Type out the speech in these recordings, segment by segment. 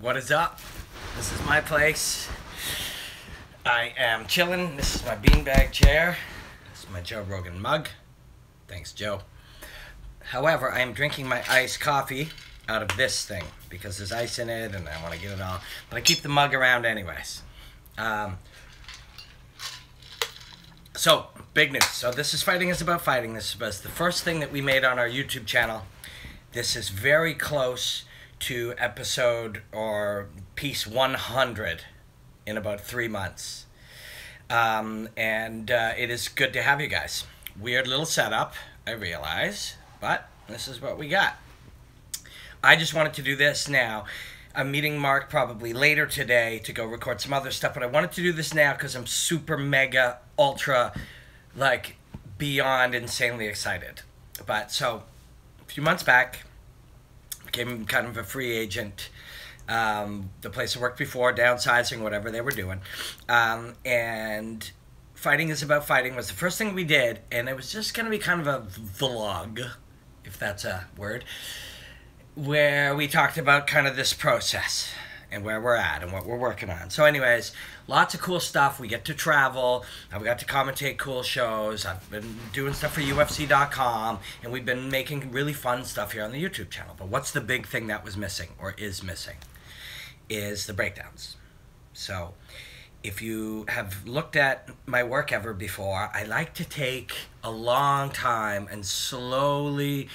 What is up? This is my place. I am chilling. This is my beanbag chair. This is my Joe Rogan mug. Thanks, Joe. However, I am drinking my iced coffee out of this thing because there's ice in it and I want to get it all. But I keep the mug around anyways. So, big news. So this is Fighting is About Fighting. This was the first thing that we made on our YouTube channel. This is very close to episode or piece 100 in about 3 months. It is good to have you guys. Weird little setup, I realize, but this is what we got. I just wanted to do this now. I'm meeting Mark probably later today to go record some other stuff, but I wanted to do this now because I'm super, mega, ultra, like, beyond insanely excited. But so, a few months back, became kind of a free agent. The place I worked before, downsizing, whatever they were doing. And Fighting is About Fighting was the first thing we did, and it was just going to be kind of a vlog, if that's a word, where we talked about kind of this process and where we're at and what we're working on. So anyways, lots of cool stuff. We get to travel. I've got to commentate cool shows. I've been doing stuff for UFC.com, and we've been making really fun stuff here on the YouTube channel. But what's the big thing that was missing, or is missing, is the breakdowns. So if you have looked at my work ever before, I like to take a long time and slowly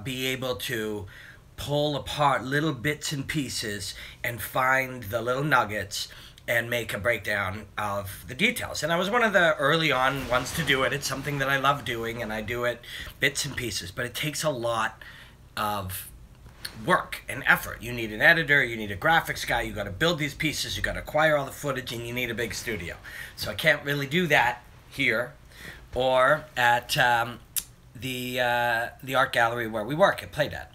be able to pull apart little bits and pieces and find the little nuggets and make a breakdown of the details. And I was one of the early on ones to do it. It's something that I love doing, and I do it bits and pieces, but it takes a lot of work and effort. You need an editor, you need a graphics guy, you got to build these pieces, you got to acquire all the footage, and you need a big studio. So I can't really do that here or at the art gallery where we work at Playdad.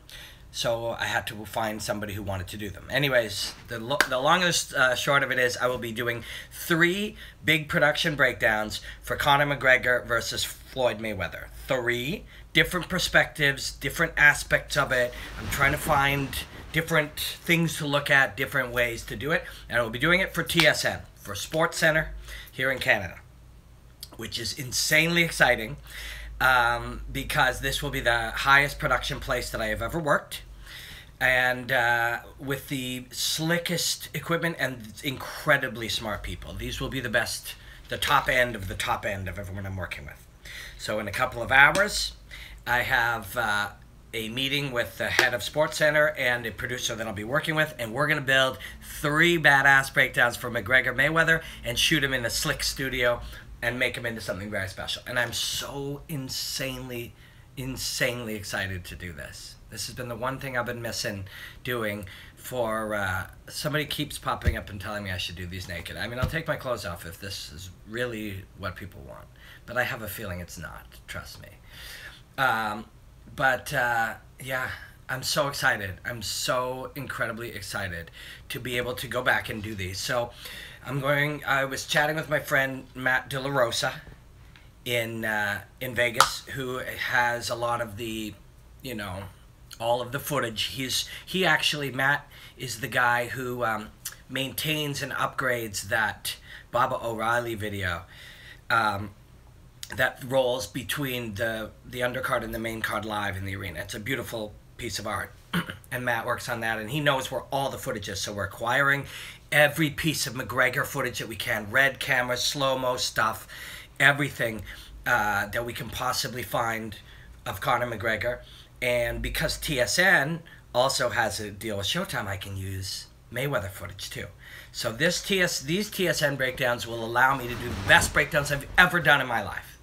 So I had to find somebody who wanted to do them. Anyways, the longest short of it is I will be doing 3 big production breakdowns for Conor McGregor versus Floyd Mayweather. 3 different perspectives, different aspects of it. I'm trying to find different things to look at, different ways to do it. And I will be doing it for TSN, for SportsCentre here in Canada, which is insanely exciting. Because this will be the highest production place that I have ever worked, and with the slickest equipment and incredibly smart people. These will be the best, the top end of everyone I'm working with. So in a couple of hours, I have a meeting with the head of SportsCentre and a producer that I'll be working with, and we're going to build 3 badass breakdowns for McGregor Mayweather and shoot them in a slick studio and make them into something very special. And I'm so insanely excited to do this. This has been the one thing I've been missing doing for, somebody keeps popping up and telling me I should do these naked. I mean, I'll take my clothes off if this is really what people want. But I have a feeling it's not, trust me. Yeah, I'm so excited. I'm so incredibly excited to be able to go back and do these. So I was chatting with my friend Matt De La Rosa in Vegas, who has a lot of the, all of the footage. Matt is the guy who maintains and upgrades that Baba O'Reilly video that rolls between the undercard and the main card live in the arena. It's a beautiful piece of art. And Matt works on that, and he knows where all the footage is. So we're acquiring every piece of McGregor footage that we can, red camera, slow-mo stuff, everything that we can possibly find of Conor McGregor. And because TSN also has a deal with Showtime, I can use Mayweather footage too. So these TSN breakdowns will allow me to do the best breakdowns I've ever done in my life.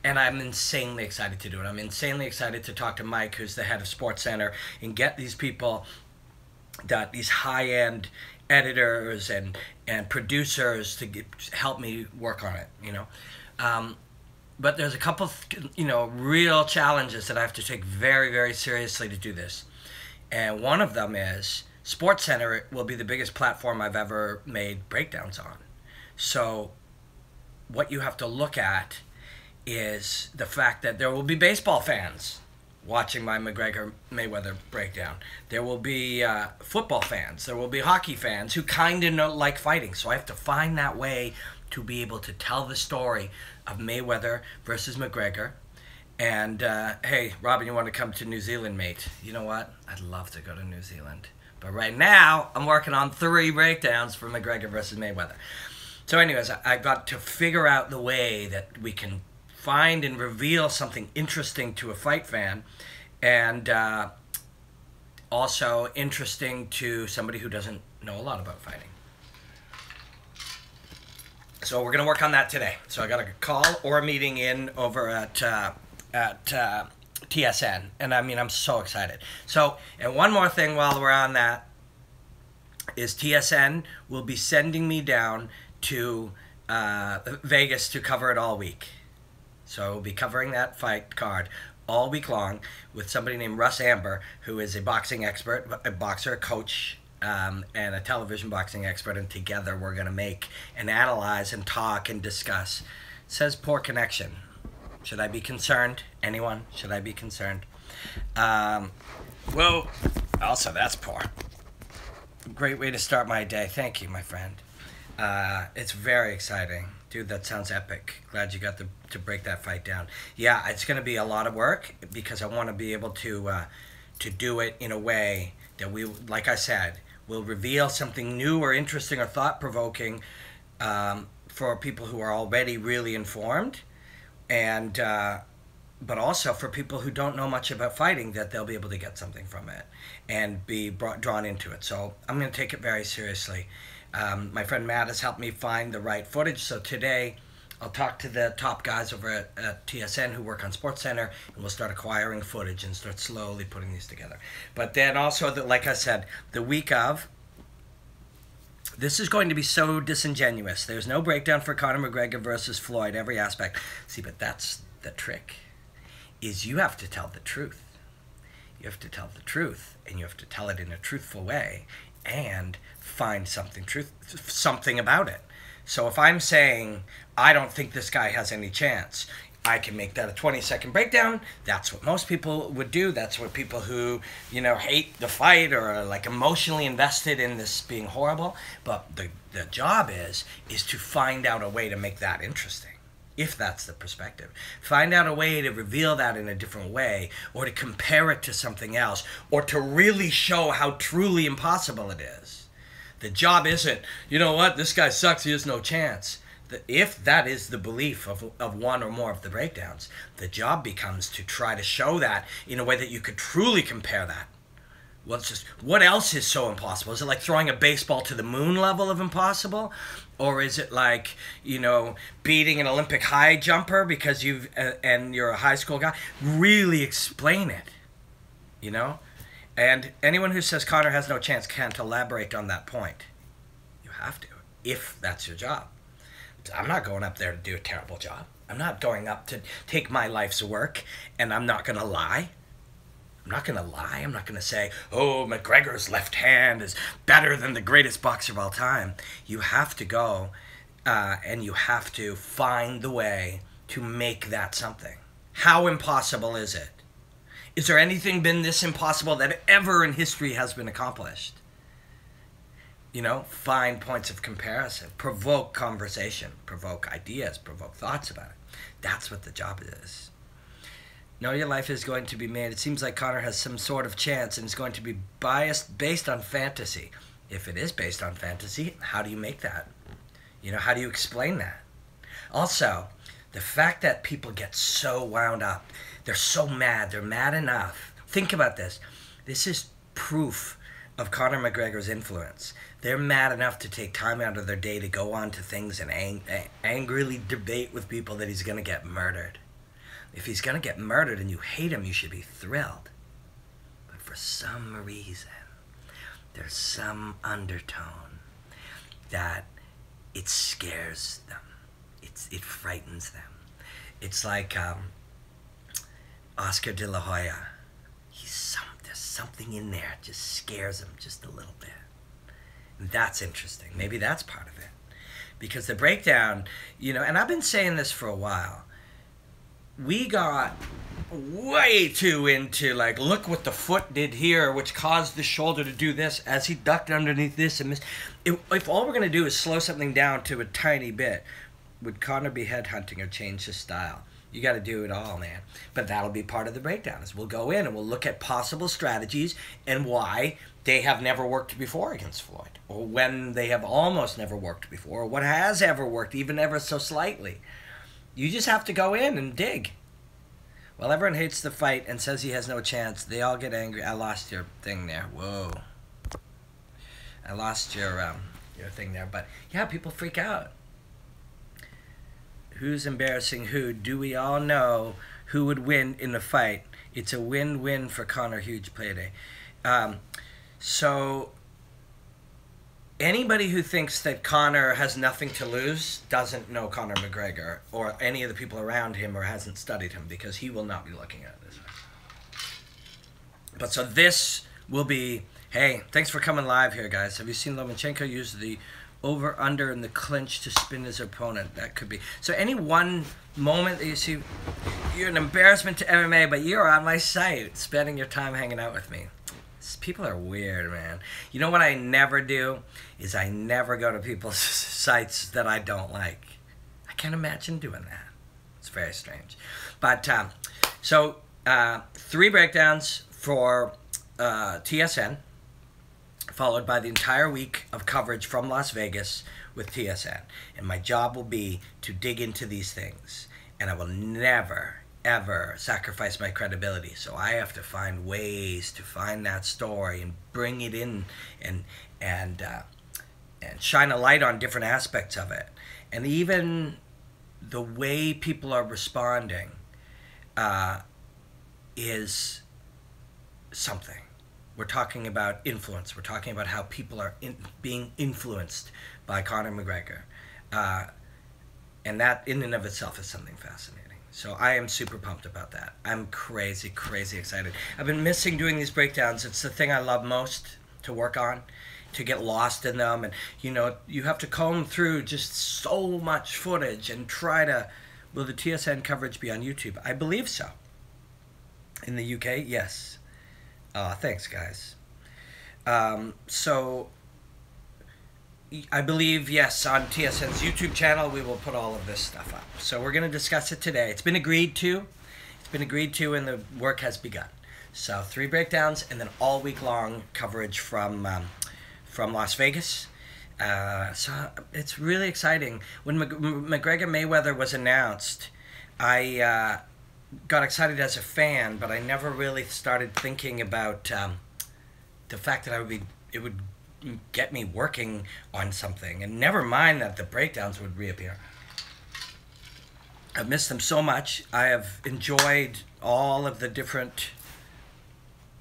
And I'm insanely excited to do it. I'm insanely excited to talk to Mike, who's the head of SportsCentre, and get these people, these high-end editors and producers to help me work on it, But there's a couple, real challenges that I have to take very, very seriously to do this. And one of them is SportsCentre will be the biggest platform I've ever made breakdowns on. So what you have to look at is the fact that there will be baseball fans watching my McGregor Mayweather breakdown. There will be football fans. There will be hockey fans who kind of like fighting. So I have to find that way to be able to tell the story of Mayweather versus McGregor. And hey, Robin, you want to come to New Zealand, mate? You know what? I'd love to go to New Zealand. But right now, I'm working on 3 breakdowns for McGregor versus Mayweather. So anyways, I got to figure out the way that we can find and reveal something interesting to a fight fan, and also interesting to somebody who doesn't know a lot about fighting. So we're going to work on that today. So I got a call or a meeting in over at TSN, and I mean, I'm so excited. So, and one more thing while we're on that is TSN will be sending me down to Vegas to cover it all week. So we'll be covering that fight card all week long with somebody named Russ Amber, who is a boxing expert, a boxer, a coach, and a television boxing expert, and together we're going to make and analyze and talk and discuss. It says poor connection. Should I be concerned? Anyone? Should I be concerned? Well, also that's poor. Great way to start my day. Thank you, my friend. It's very exciting. Dude, that sounds epic. Glad you got to break that fight down. Yeah, it's going to be a lot of work because I want to be able to do it in a way that we, like I said, will reveal something new or interesting or thought-provoking for people who are already really informed, and but also for people who don't know much about fighting, that they'll be able to get something from it and be drawn into it. So I'm going to take it very seriously. My friend Matt has helped me find the right footage. So today, I'll talk to the top guys over at TSN who work on SportsCentre, and we'll start acquiring footage and start slowly putting these together. But then also, like I said, the week of, this is going to be so disingenuous. There's no breakdown for Conor McGregor versus Floyd, every aspect. See, but that's the trick, is you have to tell the truth. You have to tell the truth, and you have to tell it in a truthful way, and find something about it. So if I'm saying, I don't think this guy has any chance, I can make that a 20-second breakdown. That's what most people would do. That's what people who, you know, hate the fight or are like emotionally invested in this being horrible. But the job is to find out a way to make that interesting, if that's the perspective. Find out a way to reveal that in a different way, or to compare it to something else, or to really show how truly impossible it is. The job isn't, you know what, this guy sucks, he has no chance. If that is the belief of one or more of the breakdowns, the job becomes to try to show that in a way that you could truly compare that. Well, it's just, what else is so impossible? Is it like throwing a baseball to the moon level of impossible? Or is it like, you know, beating an Olympic high jumper because and you're a high school guy? Really explain it, you know? And anyone who says Conor has no chance can't elaborate on that point. You have to, if that's your job. I'm not going up there to do a terrible job. I'm not going up to take my life's work, and I'm not going to lie. I'm not going to lie. I'm not going to say, oh, McGregor's left hand is better than the greatest boxer of all time. You have to go and you have to find the way to make that something. How impossible is it? Is there anything been this impossible that ever in history has been accomplished? You know, find points of comparison, provoke conversation, provoke ideas, provoke thoughts about it. That's what the job is. No, your life is going to be made. It seems like Conor has some sort of chance and is going to be biased based on fantasy. If it is based on fantasy, how do you make that? You know, how do you explain that? Also, the fact that people get so wound up, they're so mad, they're mad enough. Think about this. This is proof of Conor McGregor's influence. They're mad enough to take time out of their day to go on to things and angrily debate with people that he's going to get murdered. If he's going to get murdered and you hate him, you should be thrilled. But for some reason, there's some undertone that it scares them. It frightens them. It's like Oscar de la Hoya. There's something in there that just scares him just a little bit. And that's interesting. Maybe that's part of it. Because the breakdown, you know, and I've been saying this for a while. We got way too into, like, look what the foot did here, which caused the shoulder to do this as he ducked underneath this and this. If all we're going to do is slow something down to a tiny bit, would Conor be headhunting or change his style? You got to do it all, man. But that'll be part of the breakdown. Is we'll go in and we'll look at possible strategies and why they have never worked before against Floyd, or when they have almost never worked before, or what has ever worked, even ever so slightly. You just have to go in and dig. Well, everyone hates the fight and says he has no chance. They all get angry. I lost your thing there. Whoa. I lost your thing there. But yeah, people freak out. Who's embarrassing who? Do we all know who would win in the fight? It's a win-win for Conor. Huge payday. So anybody who thinks that Conor has nothing to lose doesn't know Conor McGregor or any of the people around him, or hasn't studied him, because he will not be looking at this. But so this will be, hey, thanks for coming live here, guys. Have you seen Lomachenko use the over-under in the clinch to spin his opponent? That could be. So any one moment that you see, you're an embarrassment to MMA, but you're on my site spending your time hanging out with me. People are weird, man. You know what I never do is I never go to people's sites that I don't like. I can't imagine doing that. It's very strange. But so 3 breakdowns for TSN, followed by the entire week of coverage from Las Vegas with TSN. And my job will be to dig into these things. And I will never, ever sacrifice my credibility. So I have to find ways to find that story and bring it in and shine a light on different aspects of it. And even the way people are responding is something. We're talking about influence. We're talking about how people are being influenced by Conor McGregor. And that in and of itself is something fascinating. So I am super pumped about that. I'm crazy, crazy excited. I've been missing doing these breakdowns. It's the thing I love most to work on, to get lost in them. And, you know, you have to comb through just so much footage and try to... Will the TSN coverage be on YouTube? I believe so. In the UK, yes. Thanks, guys. So... I believe, yes, on TSN's YouTube channel, we will put all of this stuff up. So we're going to discuss it today. It's been agreed to. It's been agreed to, and the work has begun. So 3 breakdowns, and then all week long coverage from Las Vegas. So it's really exciting. When McGregor Mayweather was announced, I got excited as a fan, but I never really started thinking about the fact that it would get me working on something, and never mind that the breakdowns would reappear. I've missed them so much. I have enjoyed all of the different...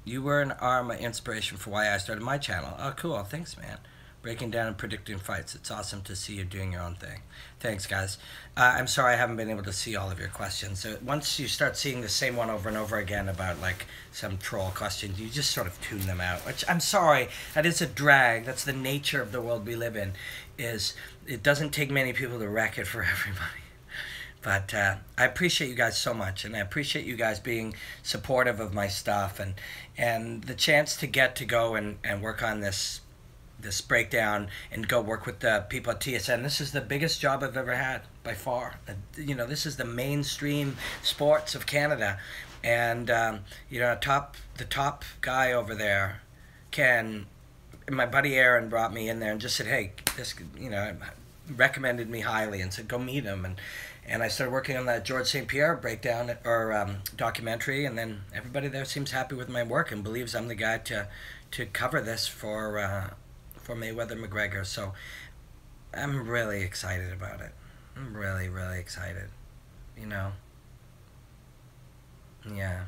You were an arm of inspiration for why I started my channel. Oh, cool. Thanks, man. Breaking down and predicting fights. It's awesome to see you doing your own thing. Thanks, guys. I'm sorry I haven't been able to see all of your questions. So once you start seeing the same one over and over again about, like, some troll questions, you just sort of tune them out. Which, I'm sorry, that is a drag. That's the nature of the world we live in. Is it doesn't take many people to wreck it for everybody. But I appreciate you guys so much, and I appreciate you guys being supportive of my stuff, and the chance to get to go and work on this breakdown and go work with the people at TSN. This is the biggest job I've ever had, by far. You know, this is the mainstream sports of Canada, and you know, the top guy over there, Ken, my buddy Aaron brought me in there and just said, hey, this, you know, recommended me highly and said go meet him, and I started working on that George St. Pierre breakdown or documentary, and then everybody there seems happy with my work and believes I'm the guy to cover this for Mayweather McGregor. So I'm really excited about it. I'm really, really excited. You know. Yeah.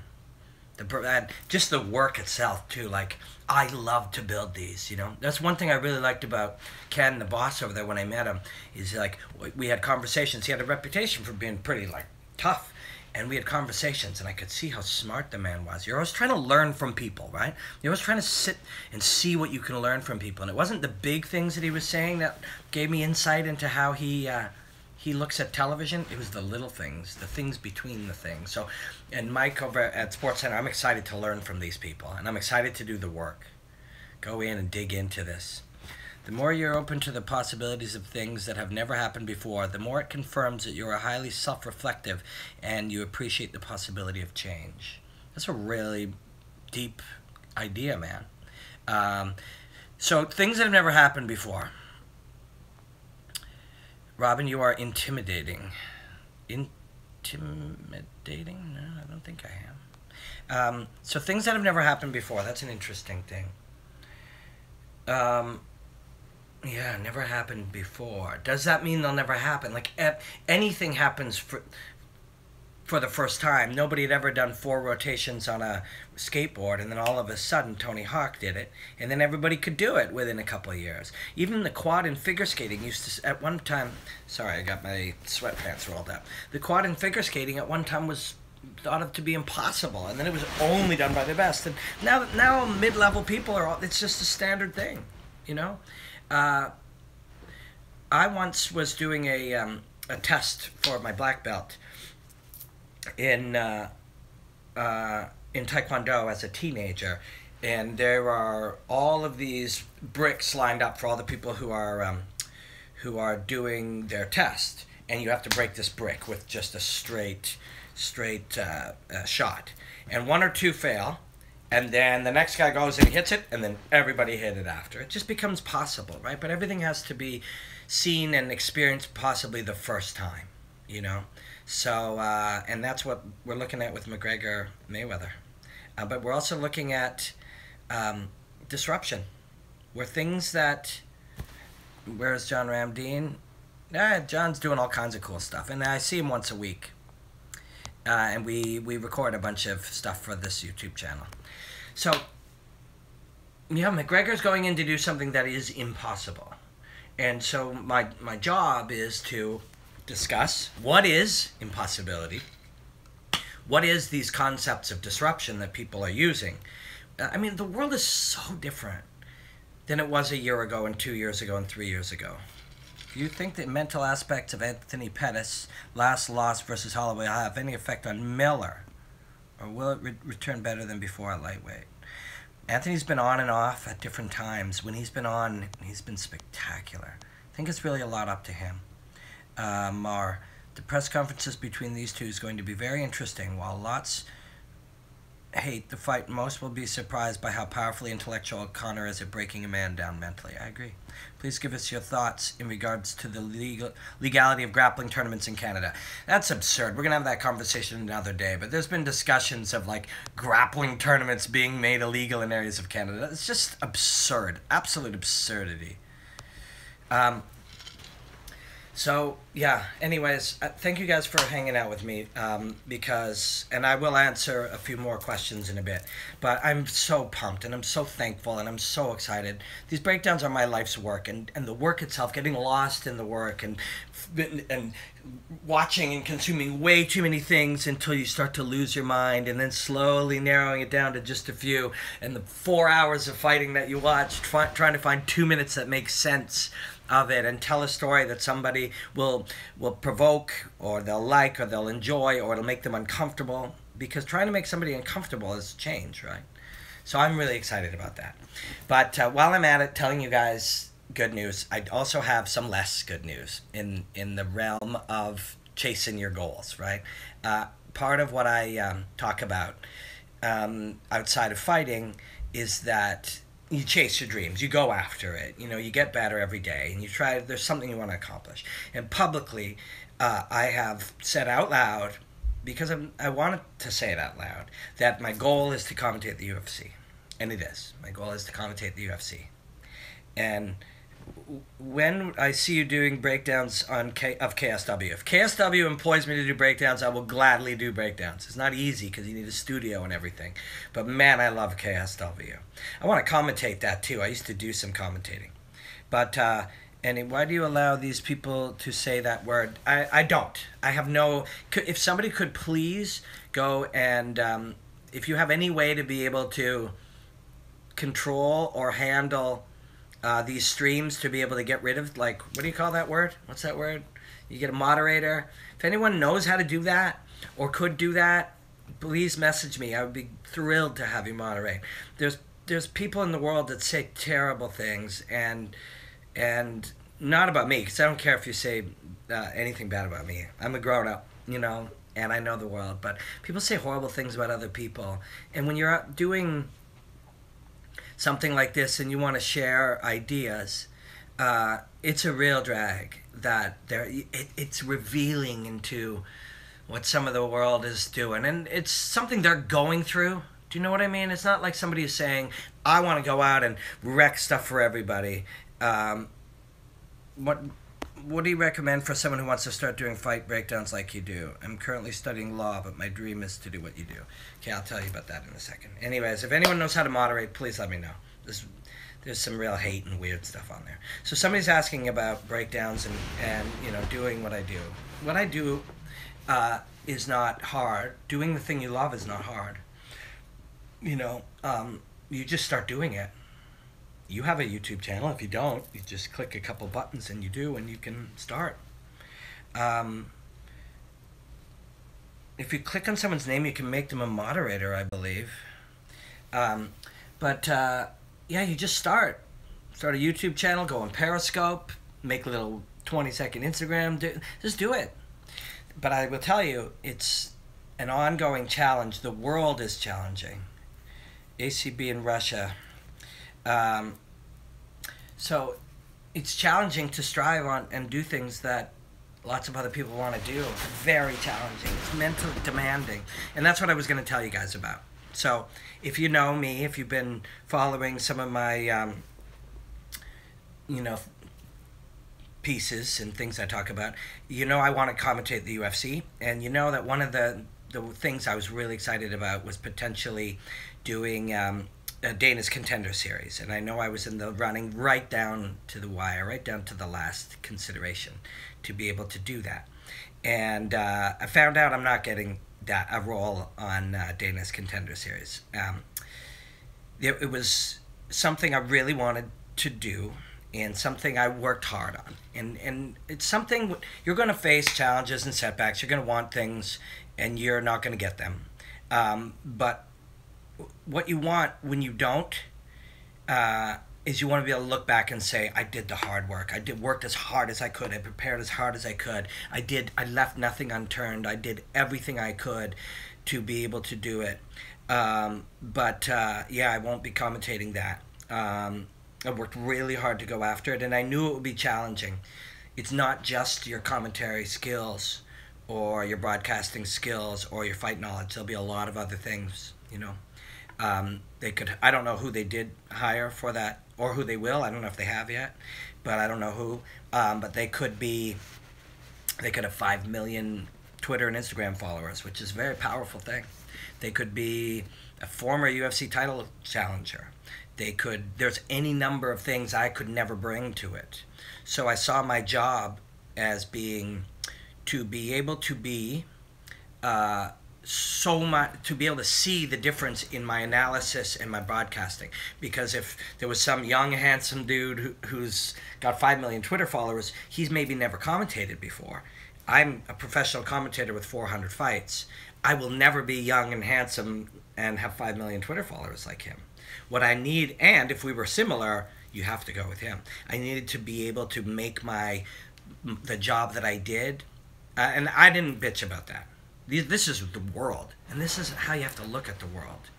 Just the work itself too. Like, I love to build these, you know. That's one thing I really liked about Ken, the boss over there, when I met him. Is like, we had conversations. He had a reputation for being pretty, like, tough. And we had conversations, and I could see how smart the man was. You're always trying to learn from people, right? You're always trying to sit and see what you can learn from people. And it wasn't the big things that he was saying that gave me insight into how he he looks at television, it was the little things, the things between the things. So, and Mike over at SportsCentre, I'm excited to learn from these people, and I'm excited to do the work. Go in and dig into this. The more you're open to the possibilities of things that have never happened before, the more it confirms that you're highly self-reflective and you appreciate the possibility of change. That's a really deep idea, man. So things that have never happened before. Robin, you are intimidating. Intimidating? No, I don't think I am. So things that have never happened before. That's an interesting thing. Yeah, never happened before. Does that mean they'll never happen? Like, anything happens for the first time. Nobody had ever done 4 rotations on a skateboard, and then all of a sudden Tony Hawk did it, and then everybody could do it within a couple of years. Even the quad in figure skating used to, at one time, sorry, I got my sweatpants rolled up. The quad in figure skating at one time was thought of to be impossible, and then it was only done by the best. And now mid-level people it's just a standard thing, you know. I once was doing a test for my black belt in Taekwondo as a teenager, and there are all of these bricks lined up for all the people who are doing their test, and you have to break this brick with just a straight shot, and 1 or 2 fail, and then the next guy goes and hits it, and then everybody hit it after. It just becomes possible, right? But everything has to be seen and experienced possibly the first time, you know. So, and that's what we're looking at with McGregor Mayweather. But we're also looking at disruption, where things that, where's John Ramdeen? John's doing all kinds of cool stuff, and I see him once a week. And we record a bunch of stuff for this YouTube channel. So, yeah, McGregor's going in to do something that is impossible. And so my job is to discuss what is impossibility, what is these concepts of disruption that people are using. I mean, the world is so different than it was a year ago and 2 years ago and 3 years ago. Do you think that mental aspects of Anthony Pettis' last loss versus Holloway will have any effect on Miller? Or will it return better than before at lightweight? Anthony's been on and off at different times. When he's been on, he's been spectacular. I think it's really a lot up to him. The press conferences between these two is going to be very interesting. While lots hate the fight, most will be surprised by how powerfully intellectual Conor is at breaking a man down mentally. I agree. Please give us your thoughts in regards to the legality of grappling tournaments in Canada. That's absurd. We're going to have that conversation another day, but there's been discussions of like grappling tournaments being made illegal in areas of Canada. It's just absurd. Absolute absurdity. So, yeah, anyways, thank you guys for hanging out with me, and I will answer a few more questions in a bit, but I'm so pumped, and I'm so thankful, and I'm so excited. These breakdowns are my life's work, and the work itself, getting lost in the work, and watching and consuming way too many things until you start to lose your mind, and then slowly narrowing it down to just a few, and the 4 hours of fighting that you watch, trying to find 2 minutes that make sense of it and tell a story that somebody will provoke, or they'll like, or they'll enjoy, or it'll make them uncomfortable, because trying to make somebody uncomfortable is change, right? So I'm really excited about that. But while I'm at it telling you guys good news, I also have some less good news in the realm of chasing your goals, right? Part of what I talk about outside of fighting is that you chase your dreams, you go after it, you know, you get better every day, and you try, there's something you want to accomplish. And publicly, I have said out loud, because I wanted to say it out loud, that my goal is to commentate the UFC. And it is. My goal is to commentate the UFC. And when I see you doing breakdowns of KSW, if KSW employs me to do breakdowns, I will gladly do breakdowns. It's not easy because you need a studio and everything. But man, I love KSW. I want to commentate that too. I used to do some commentating. But, and why do you allow these people to say that word? I don't. I have no... If somebody could please go and... if you have any way to be able to control or handle... these streams, to be able to get rid of, like, what do you call that word? What's that word? You get a moderator. If anyone knows how to do that or could do that, please message me. I would be thrilled to have you moderate. There's people in the world that say terrible things, and not about me, because I don't care if you say anything bad about me. I'm a grown up, you know, and I know the world. But people say horrible things about other people, and when you're out doing something like this and you want to share ideas, it's a real drag. That it's revealing into what some of the world is doing, and it's something they're going through. Do you know what I mean? It's not like somebody is saying, I want to go out and wreck stuff for everybody. What do you recommend for someone who wants to start doing fight breakdowns like you do? I'm currently studying law, but my dream is to do what you do. Okay, I'll tell you about that in a second. Anyways, if anyone knows how to moderate, please let me know. There's some real hate and weird stuff on there. So somebody's asking about breakdowns and you know, doing what I do. What I do is not hard. Doing the thing you love is not hard. You know, you just start doing it. You have a YouTube channel. If you don't, you just click a couple buttons and you do, and you can start. If you click on someone's name, you can make them a moderator, I believe. Yeah, you just start. Start a YouTube channel, go on Periscope, make a little 20-second Instagram. Just do it. But I will tell you, it's an ongoing challenge. The world is challenging. ACB in Russia. So it's challenging to strive on and do things that lots of other people want to do. It's very challenging. It's mentally demanding. And that's what I was going to tell you guys about. So if you know me, if you've been following some of my, you know, pieces and things I talk about, you know I want to commentate the UFC. And you know that one of the things I was really excited about was potentially doing Dana's Contender Series. And I know I was in the running right down to the wire, right down to the last consideration to be able to do that. And I found out I'm not getting a role on Dana's Contender Series. It was something I really wanted to do and something I worked hard on. And it's something, you're going to face challenges and setbacks. You're going to want things and you're not going to get them. But what you want when you don't is you want to be able to look back and say, I did the hard work. I worked as hard as I could. I prepared as hard as I could. I left nothing unturned. I did everything I could to be able to do it. Yeah, I won't be commentating that. I worked really hard to go after it, and I knew it would be challenging. It's not just your commentary skills or your broadcasting skills or your fight knowledge. There'll be a lot of other things, you know. I don't know who they did hire for that or who they will. I don't know if they have yet, but I don't know who. But they could have 5 million Twitter and Instagram followers, which is a very powerful thing. They could be a former UFC title challenger. There's any number of things I could never bring to it. So I saw my job as being to be able to be to be able to see the difference in my analysis and my broadcasting. Because if there was some young, handsome dude who's got 5 million Twitter followers, he's maybe never commentated before. I'm a professional commentator with 400 fights. I will never be young and handsome and have 5 million Twitter followers like him. What I need, and if we were similar, you have to go with him. I needed to be able to make the job that I did, and I didn't bitch about that. This is the world, and this is how you have to look at the world.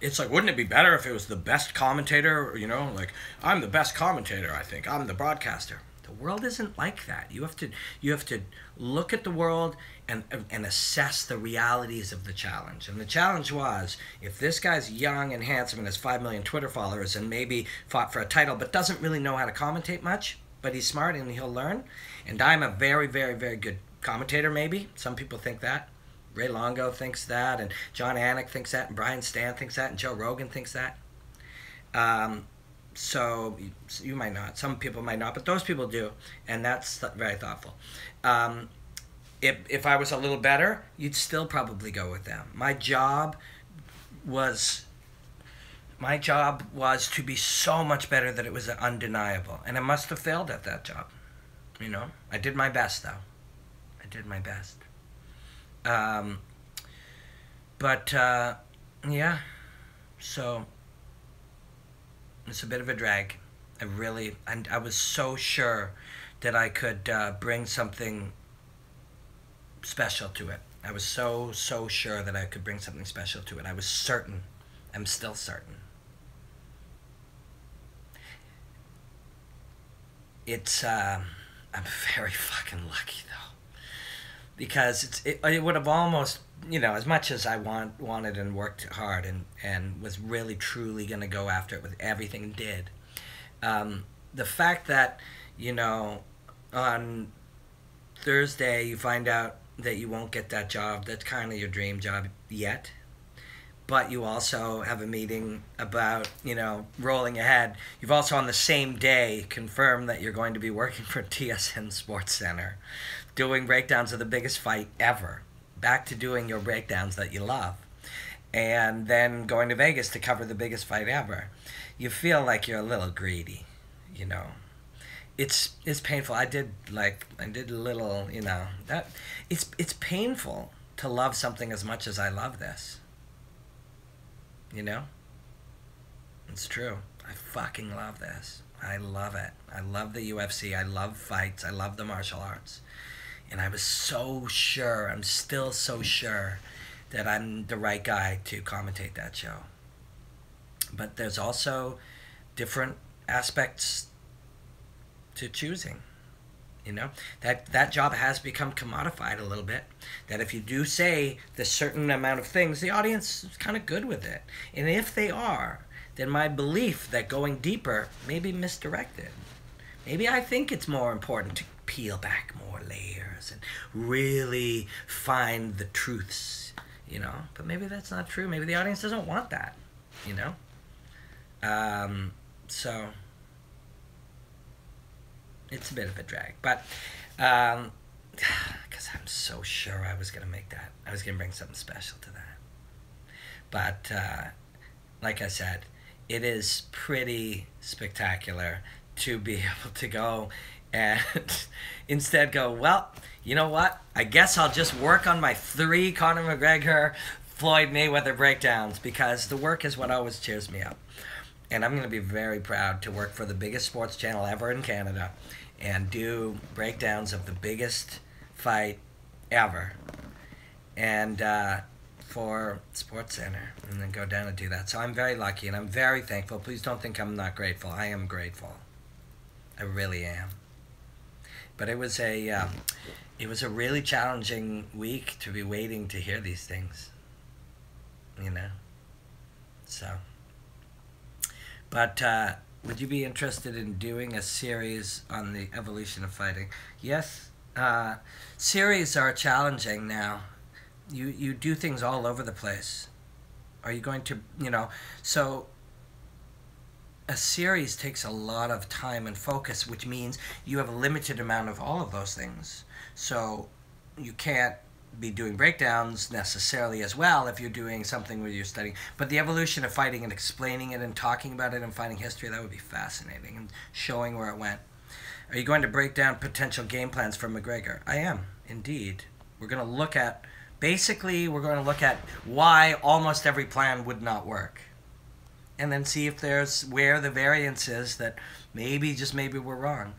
It's like, wouldn't it be better if it was the best commentator, you know, like, I'm the best commentator, I think, I'm the broadcaster. The world isn't like that. You have to look at the world and assess the realities of the challenge. And the challenge was, if this guy's young and handsome and has 5 million Twitter followers and maybe fought for a title but doesn't really know how to commentate much, but he's smart and he'll learn, and I'm a very, very, very good commentator maybe. Some people think that. Ray Longo thinks that, and John Anik thinks that, and Brian Stan thinks that, and Joe Rogan thinks that. So you might not. Some people might not, but those people do, and that's very thoughtful. If I was a little better, you'd still probably go with them. My job was to be so much better that it was undeniable, and I must have failed at that job. You know, I did my best, though. I did my best. Um, but, yeah, so it's a bit of a drag. I was so sure that I could bring something special to it. I was so sure that I could bring something special to it. I was certain. I'm still certain. I'm very fucking lucky though, because it would have almost, as much as I wanted and worked hard and was really truly gonna go after it with everything and did. The fact that, on Thursday you find out that you won't get that job, that's kind of your dream job yet, but you also have a meeting about, rolling ahead. You've also on the same day confirmed that you're going to be working for TSN SportsCentre, doing breakdowns of the biggest fight ever, back to doing your breakdowns that you love, and then going to Vegas to cover the biggest fight ever. You feel like you're a little greedy, It's painful. I did a little, that it's painful to love something as much as I love this. It's true. I fucking love this. I love it. I love the UFC. I love fights. I love the martial arts. And I was so sure, I'm still so sure that I'm the right guy to commentate that show. But there's also different aspects to choosing. That job has become commodified a little bit. That if you do say the certain amount of things, the audience is kind of good with it. And if they are, then my belief that going deeper may be misdirected. Maybe I think it's more important to peel back more layers and really find the truths, But maybe that's not true. Maybe the audience doesn't want that, So it's a bit of a drag, but because I'm so sure I was going to make that. I was going to bring something special to that. But like I said, it is pretty spectacular to be able to go and instead go, well, you know what? I guess I'll just work on my 3 Conor McGregor, Floyd Mayweather breakdowns, because the work is what always cheers me up. And I'm going to be very proud to work for the biggest sports channel ever in Canada and do breakdowns of the biggest fight ever. And for SportsCentre, and then go down and do that. So I'm very lucky and I'm very thankful. Please don't think I'm not grateful. I am grateful. I really am. But it was a really challenging week to be waiting to hear these things. So. But would you be interested in doing a series on the evolution of fighting? Yes. Series are challenging now. You do things all over the place. Are you going to, so a series takes a lot of time and focus, which means you have a limited amount of all of those things. So you can't be doing breakdowns necessarily as well if you're doing something where you're studying. But the evolution of fighting and explaining it and talking about it and finding history, that would be fascinating, and showing where it went. Are you going to break down potential game plans for McGregor? I am, indeed. We're going to look at, we're going to look at why almost every plan would not work. And then see if there's where the variance is that maybe, just maybe, we're wrong.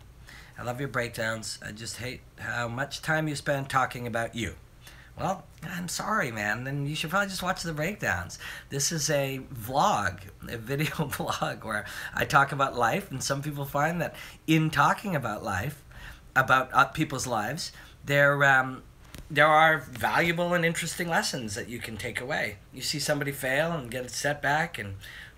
I love your breakdowns. I just hate how much time you spend talking about you. Well, I'm sorry, man. Then you should probably just watch the breakdowns. This is a vlog, a video vlog, where I talk about life, and some people find that in talking about life, about people's lives, there are valuable and interesting lessons that you can take away. You see somebody fail and get a setback,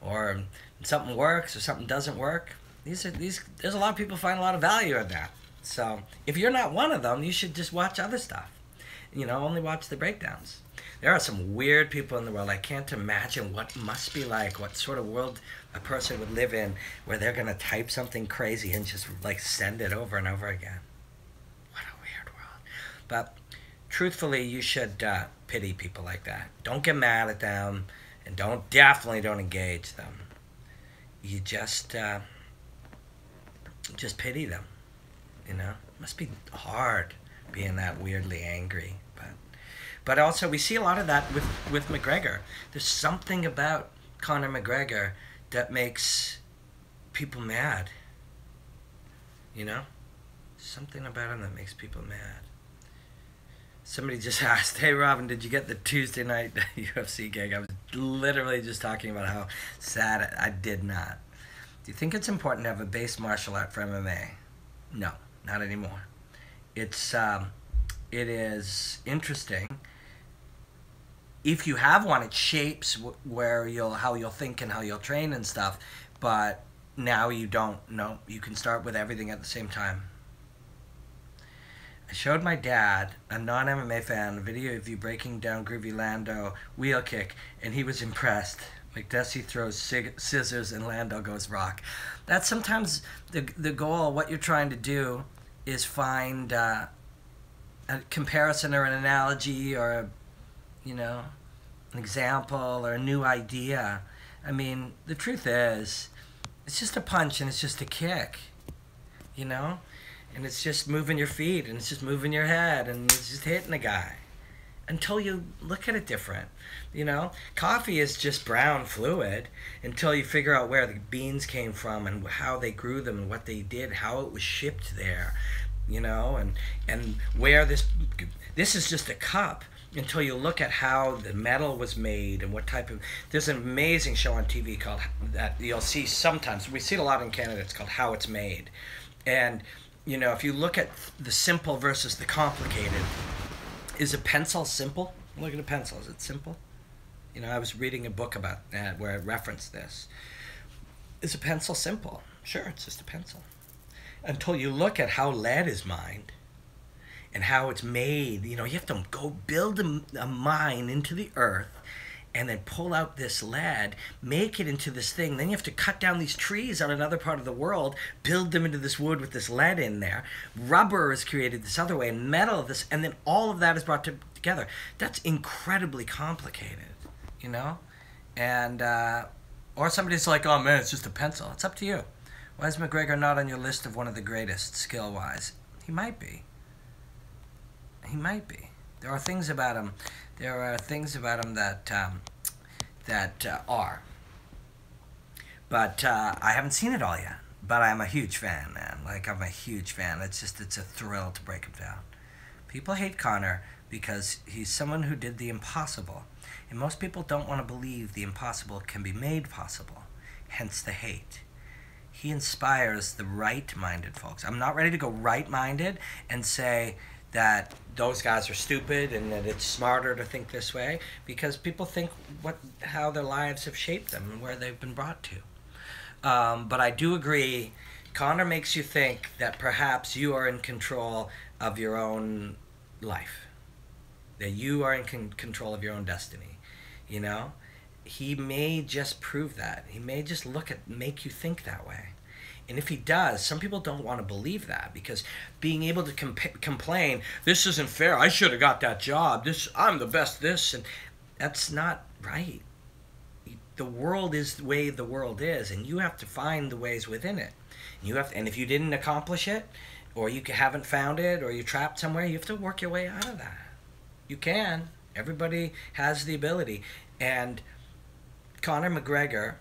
or something works or something doesn't work. There's a lot of people find a lot of value in that. So if you're not one of them, you should just watch other stuff. Only watch the breakdowns. There are some weird people in the world. I can't imagine what it must be like, what sort of world a person would live in where they're going to type something crazy and just send it over and over again. What a weird world. But truthfully, you should pity people like that. Don't get mad at them, and definitely don't engage them. You just pity them. You know, it must be hard being that weirdly angry. But also we see a lot of that with McGregor. There's something about Conor McGregor that makes people mad. You know? Something about him that makes people mad. Somebody just asked, hey Robin, did you get the Tuesday night UFC gig? I was literally just talking about how sad I did not. Do you think it's important to have a base martial art for MMA? No, not anymore. It is interesting. If you have one, it shapes where how you'll think and how you'll train and stuff. But now you don't. No, you can start with everything at the same time. I showed my dad, a non-MMA fan, a video of you breaking down Groovy Lando wheel kick, and he was impressed. McDessie throws scissors and Lando goes rock. That's sometimes the goal. What you're trying to do is find a comparison or an analogy or an example or a new idea. I mean, the truth is, it's just a punch and it's just a kick, and it's just moving your feet and it's just moving your head and it's just hitting a guy until you look at it different. Coffee is just brown fluid until you figure out where the beans came from and how they grew them and what they did, how it was shipped there, and where this is just a cup until you look at how the metal was made and what type of... There's an amazing show on TV called that you'll see sometimes. We see it a lot in Canada. It's called How It's Made. And, if you look at the simple versus the complicated, is a pencil simple? Look at a pencil. Is it simple? I was reading a book about that where I referenced this. Is a pencil simple? Sure, it's just a pencil. Until you look at how lead is mined and how it's made. You have to go build a mine into the earth and then pull out this lead, make it into this thing. Then you have to cut down these trees on another part of the world, build them into this wood with this lead in there. Rubber is created this other way, and metal this, and then all of that is brought together. That's incredibly complicated, And, or somebody's like, oh man, it's just a pencil. It's up to you. Why is McGregor not on your list of one of the greatest skill-wise? He might be. He might be. There are things about him. There are things about him that are. But I haven't seen it all yet. But I'm a huge fan, man. I'm a huge fan. It's a thrill to break him down. People hate Conor because he's someone who did the impossible. And most people don't want to believe the impossible can be made possible. Hence the hate. He inspires the right-minded folks. I'm not ready to go right-minded and say that those guys are stupid and that it's smarter to think this way, because people think how their lives have shaped them and where they've been brought to. But I do agree, Conor makes you think that perhaps you are in control of your own life, that you are in control of your own destiny. He may just prove that. He may just make you think that way. And if he does, some people don't want to believe that, because being able to complain, this isn't fair, I should have got that job, I'm the best this, and that's not right. The world is the way the world is, and you have to find the ways within it. And if you didn't accomplish it, or you haven't found it, or you're trapped somewhere, you have to work your way out of that. You can. Everybody has the ability. And Conor McGregor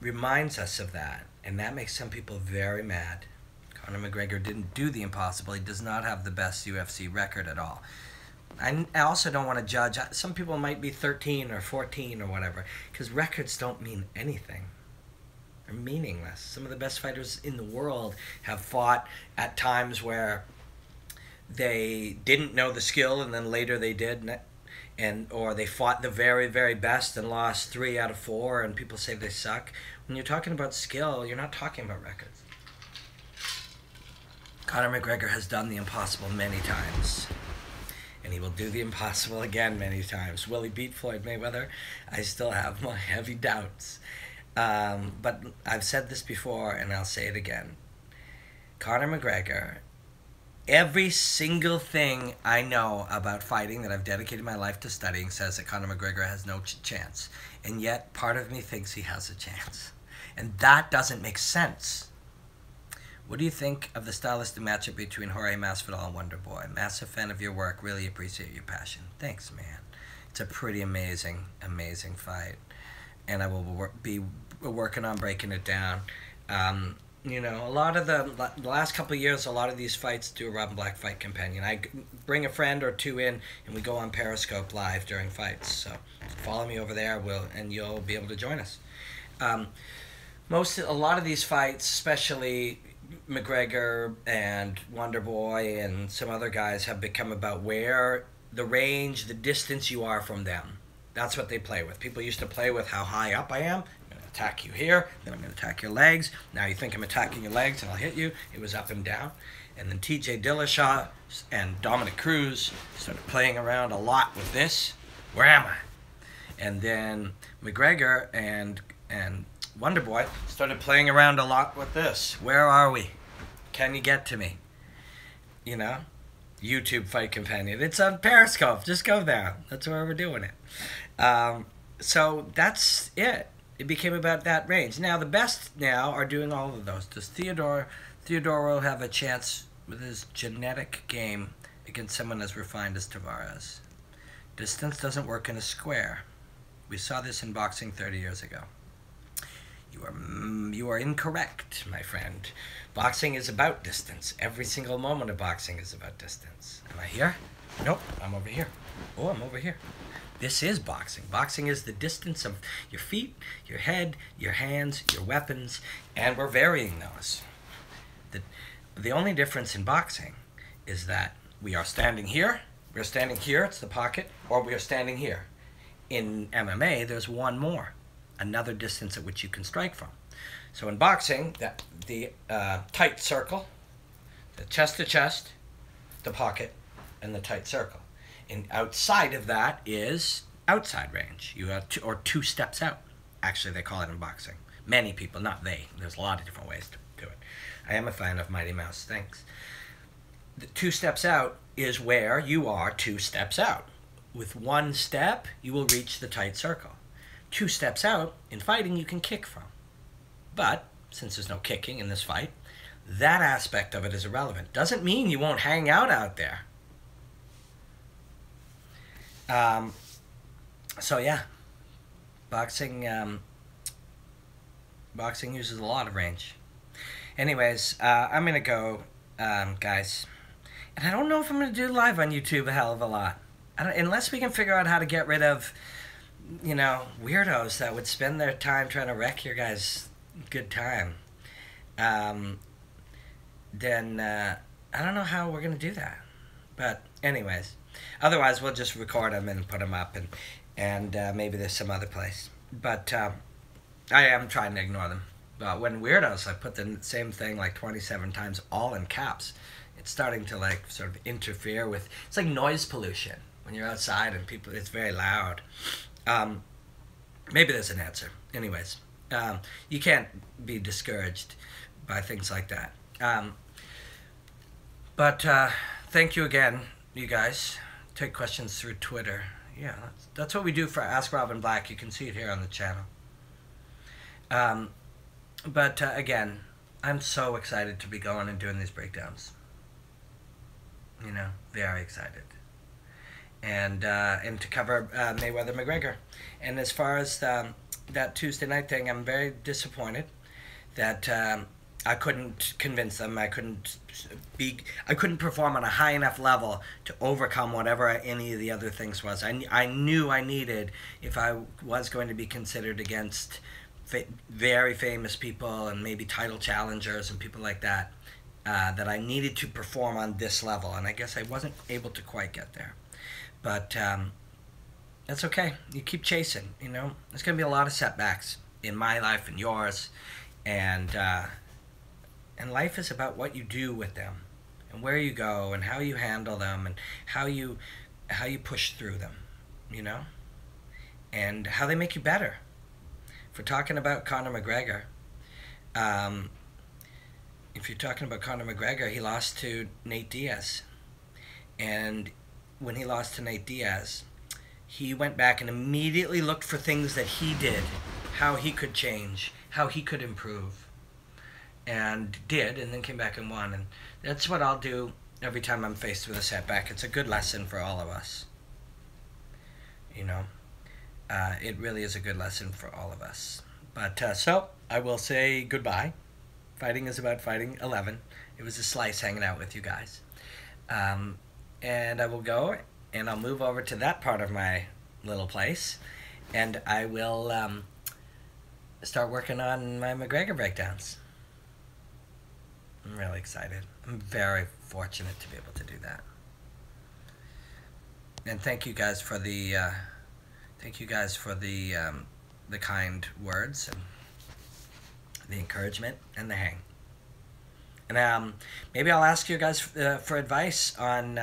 reminds us of that. And that makes some people very mad. Conor McGregor didn't do the impossible. He does not have the best UFC record at all. I also don't want to judge. Some people might be 13 or 14 or whatever, because records don't mean anything. They're meaningless. Some of the best fighters in the world have fought at times where they didn't know the skill and then later they did, or they fought the very, very best and lost 3 out of 4 and people say they suck. When you're talking about skill, you're not talking about records. Conor McGregor has done the impossible many times. And he will do the impossible again many times. Will he beat Floyd Mayweather? I still have my heavy doubts. But I've said this before and I'll say it again. Conor McGregor, every single thing I know about fighting that I've dedicated my life to studying says that Conor McGregor has no chance. And yet, part of me thinks he has a chance. And that doesn't make sense. What do you think of the stylistic matchup between Jorge Masvidal and Wonderboy? Massive fan of your work. Really appreciate your passion. Thanks, man. It's a pretty amazing, amazing fight. And I will be working on breaking it down. You know, a lot of the last couple of years, a lot of these fights do a Robin Black Fight Companion. I bring a friend or two in, and we go on Periscope live during fights. So follow me over there, and you'll be able to join us. A lot of these fights, especially McGregor and Wonderboy and some other guys, have become about where the range, the distance you are from them. That's what they play with. People used to play with how high up I am. Attack you here, then I'm going to attack your legs. Now you think I'm attacking your legs and I'll hit you. It was up and down. And then TJ Dillashaw and Dominic Cruz started playing around a lot with this. Where am I? And then McGregor and Wonderboy started playing around a lot with this. Where are we? Can you get to me? You know? YouTube Fight Companion. It's on Periscope. Just go there. That's where we're doing it. So that's it. It became about that range. Now, the best now are doing all of those. Does Theodoro have a chance with his genetic game against someone as refined as Tavares? Distance doesn't work in a square. We saw this in boxing 30 years ago. You are incorrect, my friend. Boxing is about distance. Every single moment of boxing is about distance. Am I here? Nope, I'm over here. Oh, I'm over here. This is boxing. Boxing is the distance of your feet, your head, your hands, your weapons, and we're varying those. The only difference in boxing is that we are standing here, we're standing here, it's the pocket, or we are standing here. In MMA, there's one more, another distance at which you can strike from. So in boxing, the tight circle, the chest to chest, the pocket, and the tight circle. And outside of that is outside range. You have two steps out. Actually, they call it in boxing. Many people, not they. There's a lot of different ways to do it. I am a fan of Mighty Mouse. Thanks. The 2 steps out is where you are 2 steps out. With 1 step, you will reach the tight circle. 2 steps out, in fighting, you can kick from. But, since there's no kicking in this fight, that aspect of it is irrelevant. Doesn't mean you won't hang out there. So yeah, boxing uses a lot of range. Anyways, I'm gonna go, guys, and I don't know if I'm gonna do live on YouTube a hell of a lot, unless we can figure out how to get rid of, you know, weirdos that would spend their time trying to wreck your guys' good time. Then I don't know how we're gonna do that, but anyways. Otherwise, we'll just record them and put them up, and maybe there's some other place. But I am trying to ignore them. But when weirdos, I put the same thing like 27 times, all in caps. It's starting to like sort of interfere with. It's like noise pollution when you're outside and people. It's very loud. Maybe there's an answer. Anyways, you can't be discouraged by things like that. But thank you again. You guys take questions through Twitter. Yeah, that's what we do for Ask Robin Black. You can see it here on the channel. But again, I'm so excited to be going and doing these breakdowns. You know, very excited. And to cover Mayweather McGregor. And as far as that Tuesday night thing, I'm very disappointed that I couldn't convince them. I couldn't perform on a high enough level to overcome whatever any of the other things was. I knew I needed, if I was going to be considered against very famous people and maybe title challengers and people like that, that I needed to perform on this level. And I guess I wasn't able to quite get there. But that's okay. You keep chasing, you know. There's going to be a lot of setbacks in my life and yours. And life is about what you do with them, and where you go, and how you handle them, and how you push through them, you know, and how they make you better. If we're talking about Conor McGregor, he lost to Nate Diaz, and when he lost to Nate Diaz, he went back and immediately looked for things that he did, how he could change, how he could improve. and did, and then came back and won. And that's what I'll do every time I'm faced with a setback. It's a good lesson for all of us. You know, it really is a good lesson for all of us. But so I will say goodbye. Fighting is about fighting 11. It was a slice hanging out with you guys. And I will go and I'll move over to that part of my little place, and I will start working on my McGregor breakdowns. I'm really excited. I'm very fortunate to be able to do that. And thank you guys for the the kind words and the encouragement and the hang. And maybe I'll ask you guys for advice on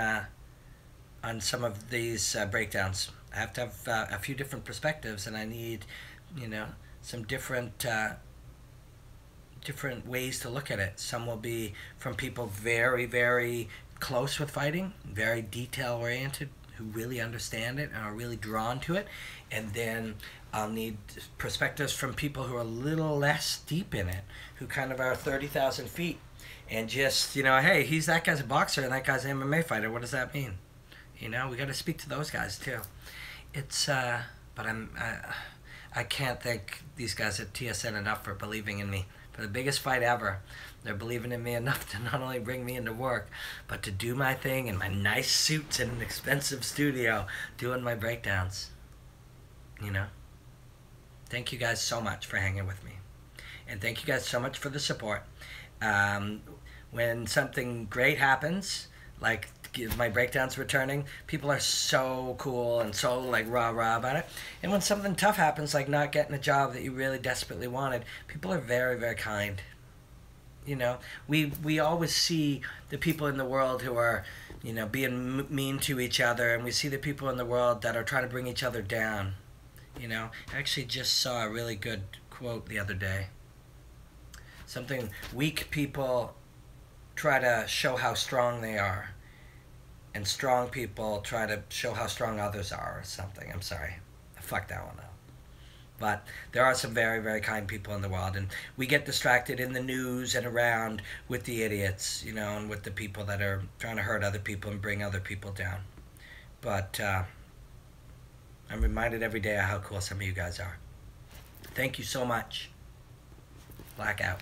some of these breakdowns. I have to have a few different perspectives, and I need, some different ways to look at it. Some will be from people very, very close with fighting, very detail-oriented, who really understand it and are really drawn to it. And then I'll need perspectives from people who are a little less deep in it, who kind of are 30,000 feet. And just, hey, that guy's a boxer and that guy's an MMA fighter. What does that mean? We got to speak to those guys too. It's, but I can't thank these guys at TSN enough for believing in me. For the biggest fight ever, they're believing in me enough to not only bring me into work, but to do my thing in my nice suits in an expensive studio, doing my breakdowns. Thank you guys so much for hanging with me. And thank you guys so much for the support. When something great happens, like my breakdowns returning, people are so cool and so rah-rah about it. And when something tough happens, like not getting a job that you really desperately wanted, people are very, very kind. We always see the people in the world who are, being mean to each other, and we see the people in the world that are trying to bring each other down. I actually just saw a really good quote the other day. Something, weak people try to show how strong they are, and strong people try to show how strong others are, or something. I'm sorry. I fucked that one up. But there are some very, very kind people in the world, and we get distracted in the news and around with the idiots, and with the people that are trying to hurt other people and bring other people down. But I'm reminded every day of how cool some of you guys are. Thank you so much. Blackout.